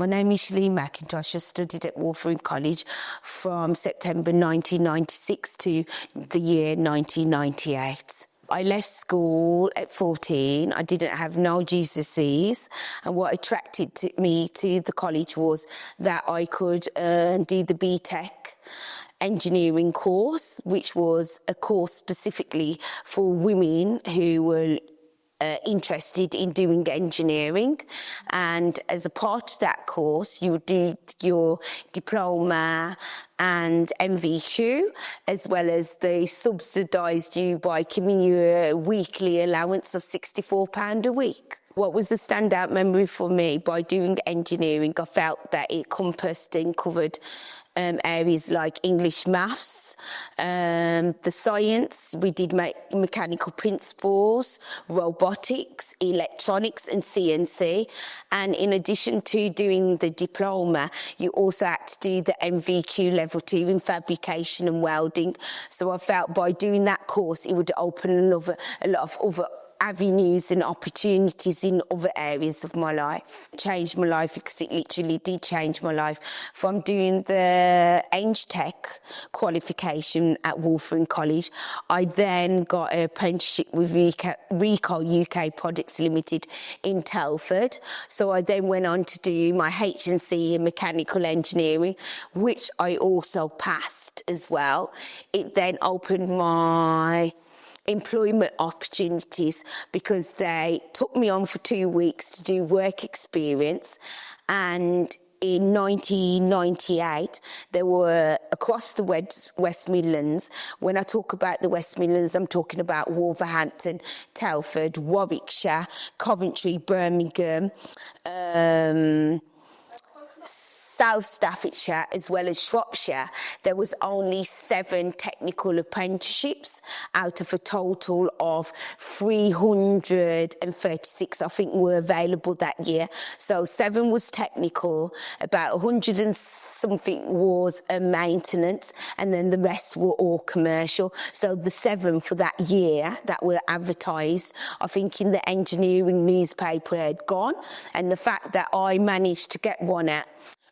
My name is Shelin McIntosh. I studied at Wolverine College from September 1996 to the year 1998. I left school at 14. I didn't have no GCSEs, and what attracted me to the college was that I could do the BTEC engineering course, which was a course specifically for women who were interested in doing engineering. And as a part of that course, you would do your diploma and MVQ, as well as they subsidised you by giving you a weekly allowance of £64 a week. What was a standout memory for me by doing engineering, I felt that it encompassed and covered areas like English, maths, the science. We did mechanical principles, robotics, electronics and CNC. And in addition to doing the diploma, you also had to do the MVQ level 2 in fabrication and welding. So I felt by doing that course, it would open a lot of other avenues and opportunities in other areas of my life. It changed my life because it literally did change my life. From doing the Eng Tech qualification at Wolverine College, I then got an apprenticeship with Rico UK Products Limited in Telford. So I then went on to do my HNC in mechanical engineering, which I also passed as well. It then opened my employment opportunities because they took me on for 2 weeks to do work experience, and in 1998 they were across the West Midlands. When I talk about the West Midlands, I'm talking about Wolverhampton, Telford, Warwickshire, Coventry, Birmingham, South Staffordshire as well as Shropshire. There was only 7 technical apprenticeships out of a total of 336 I think were available that year. So 7 was technical, about 100 and something was a maintenance, and then the rest were all commercial. So the 7 for that year that were advertised, I think in the engineering newspaper had gone, and the fact that I managed to get one at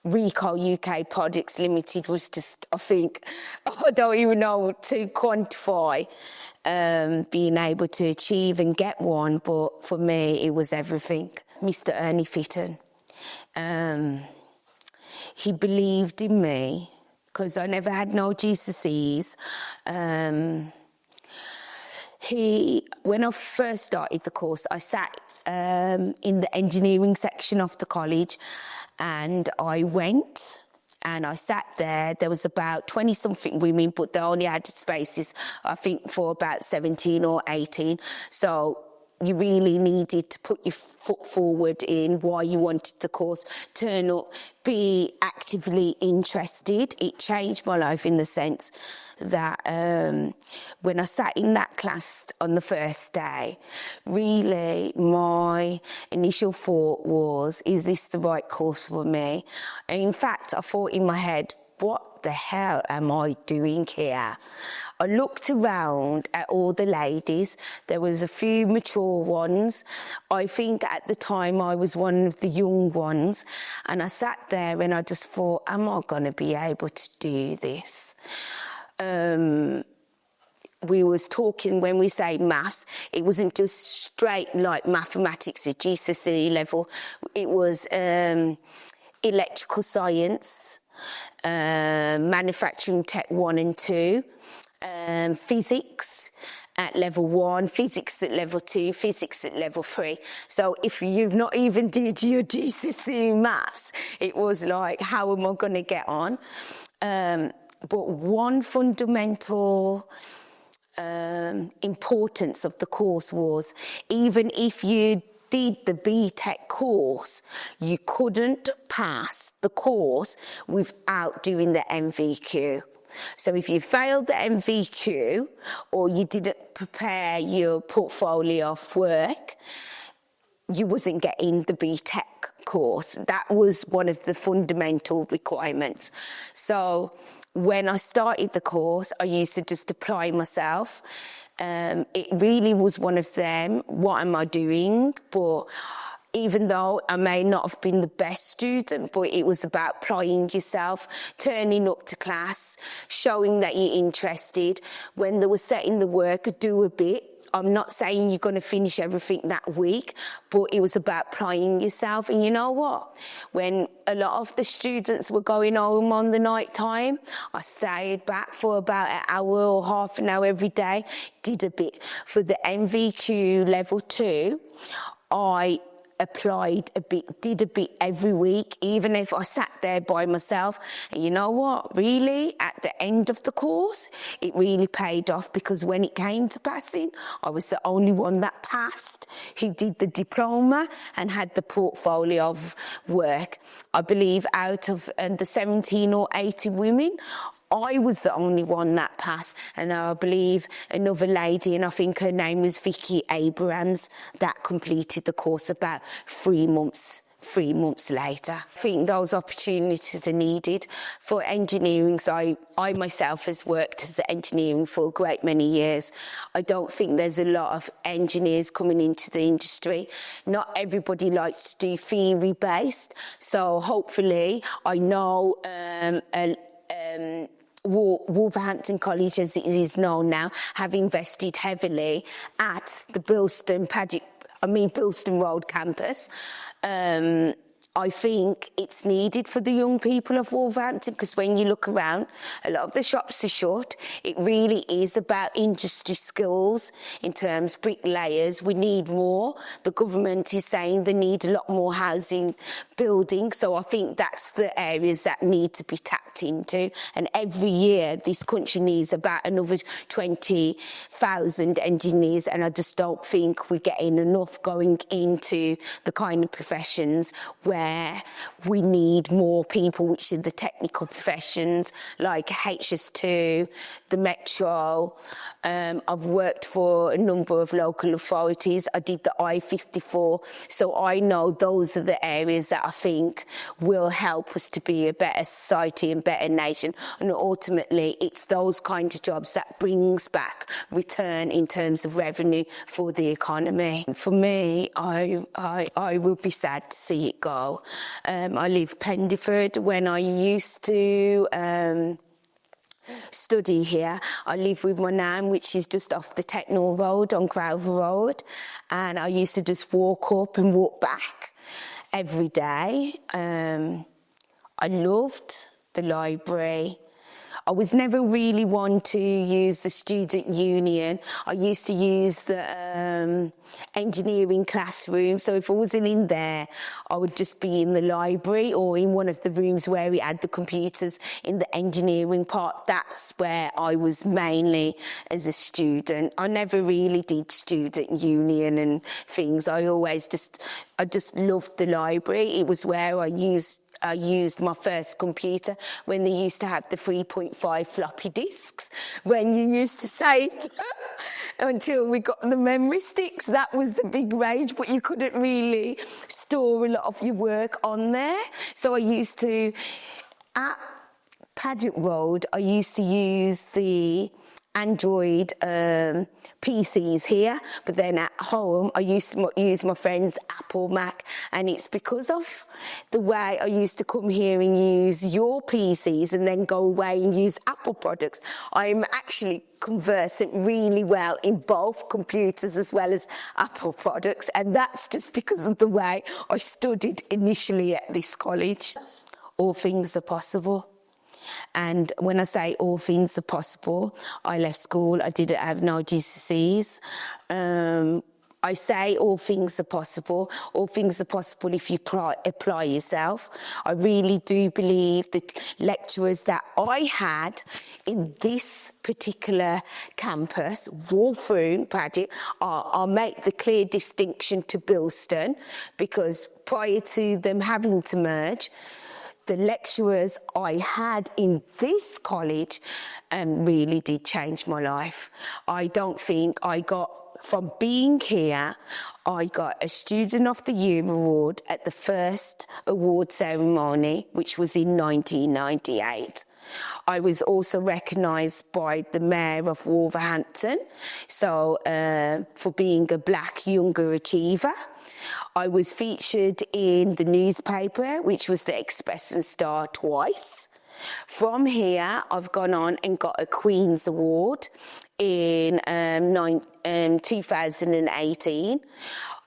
Rico UK Products Limited was just, I think, I don't even know to quantify being able to achieve and get one, but for me it was everything. Mr. Ernie Fitton, he believed in me because I never had no GCSEs. When I first started the course, I sat in the engineering section of the college, and I went and I sat there. There was about 20-something women, but they only had spaces, I think, for about 17 or 18. So you really needed to put your foot forward in why you wanted the course, turn up, be actively interested. It changed my life in the sense that when I sat in that class on the first day, really my initial thought was, is this the right course for me? And in fact, I thought in my head, what the hell am I doing here? I looked around at all the ladies. There was a few mature ones. I think at the time I was one of the young ones. And I sat there and I just thought, am I going to be able to do this? We was talking, when we say maths, it wasn't just straight like mathematics at GCSE level. It was electrical science, manufacturing tech 1 and 2, physics at level 1, physics at level 2, physics at level 3. So if you've not even did your GCSE maths, it was like, how am I going to get on? But one fundamental importance of the course was, even if you did the BTEC course, you couldn't pass the course without doing the MVQ. So if you failed the MVQ or you didn't prepare your portfolio of work, you wasn't getting the BTEC course. That was one of the fundamental requirements. So when I started the course, I used to just apply myself. It really was one of them, what am I doing? But even though I may not have been the best student, but it was about applying yourself, turning up to class, showing that you're interested. When they were setting the work, do a bit. I'm not saying you're going to finish everything that week, but it was about applying yourself. And you know what? When a lot of the students were going home on the night time, I stayed back for about an hour or half an hour every day, did a bit. For the MVQ level 2, I applied a bit, did a bit every week, even if I sat there by myself. And you know what? Really, at the end of the course, it really paid off, because when it came to passing, I was the only one that passed who did the diploma and had the portfolio of work. I believe out of the 17 or 18 women, I was the only one that passed, and I believe another lady, and I think her name was Vicky Abrahams, that completed the course about 3 months later. I think those opportunities are needed for engineering. So I myself has worked as engineering for a great many years. I don't think there's a lot of engineers coming into the industry. Not everybody likes to do theory-based. So hopefully, I know Wolverhampton College, as it is known now, have invested heavily at the Bilston Road campus. I think it's needed for the young people of Wolverhampton, because when you look around, a lot of the shops are shut. It really is about industry skills in terms of bricklayers. We need more. The government is saying they need a lot more housing building. So I think that's the areas that need to be tapped into. And every year, this country needs about another 20,000 engineers. And I just don't think we're getting enough going into the kind of professions where we need more people, which are the technical professions like HS2, the Metro. I've worked for a number of local authorities. I did the I-54. So I know those are the areas that I think will help us to be a better society and better nation. And ultimately, it's those kind of jobs that brings back return in terms of revenue for the economy. For me, I will be sad to see it go. I live Pendiford. When I used to study here, I live with my nan, which is just off the Technol Road on Grover Road, and I used to just walk up and walk back every day. I loved the library. I was never really one to use the student union. I used to use the engineering classroom. So if I wasn't in there, I would just be in the library or in one of the rooms where we had the computers in the engineering part. That's where I was mainly as a student. I never really did student union and things. I just loved the library. It was where I used my first computer when they used to have the 3.5 floppy disks, when you used to save until we got the memory sticks. That was the big rage, but you couldn't really store a lot of your work on there. So I used to, at Paget Road, I used to use the Android PCs here, but then at home I used to use my friend's Apple Mac, and it's because of the way I used to come here and use your PCs and then go away and use Apple products. I'm actually conversant really well in both computers as well as Apple products, and that's just because of the way I studied initially at this college. All things are possible. And when I say all things are possible, I left school, I didn't have no GCSEs. I say all things are possible. All things are possible if you apply yourself. I really do believe the lecturers that I had in this particular campus, Wolverhampton, Paget, I'll make the clear distinction to Bilston, because prior to them having to merge, the lecturers I had in this college really did change my life. I don't think I got, from being here, I got a Student of the Year award at the first award ceremony, which was in 1998. I was also recognised by the Mayor of Wolverhampton, so for being a black younger achiever. I was featured in the newspaper, which was the Express and Star, twice. From here, I've gone on and got a Queen's Award in 2018.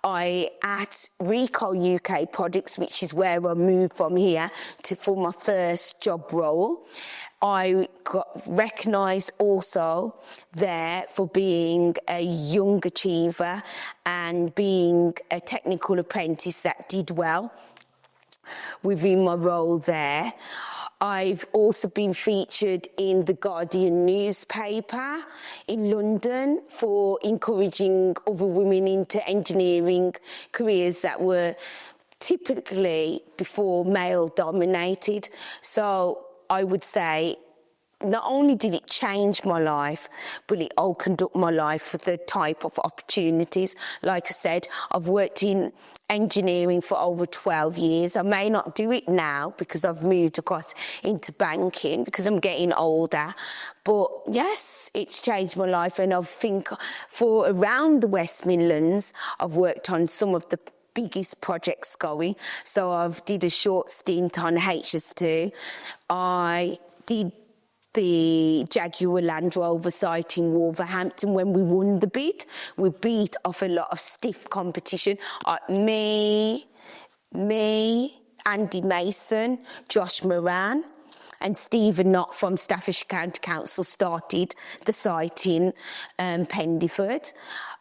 At Rico UK Products, which is where I moved from here for my first job role. I got recognised also there for being a young achiever and being a technical apprentice that did well within my role there. I've also been featured in the Guardian newspaper in London for encouraging other women into engineering careers that were typically before male dominated. So I would say not only did it change my life, but it opened up my life for the type of opportunities. Like I said, I've worked in engineering for over 12 years. I may not do it now because I've moved across into banking because I'm getting older. But yes, it's changed my life. And I think for around the West Midlands, I've worked on some of the biggest projects going. So I've did a short stint on HS2. I did the Jaguar Land Rover site in Wolverhampton when we won the bid. We beat off a lot of stiff competition. Me, Andy Mason, Josh Moran and Stephen Knott from Staffordshire County Council started the site in Pendiford.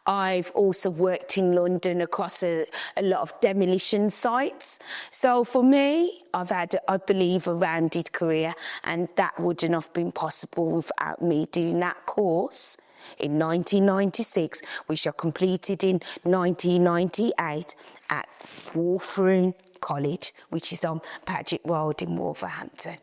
I've also worked in London across a lot of demolition sites. So for me, I've had, I believe, a rounded career, and that wouldn't have been possible without me doing that course in 1996, which I completed in 1998 at Wolverhampton College, which is on Paget Road in Wolverhampton.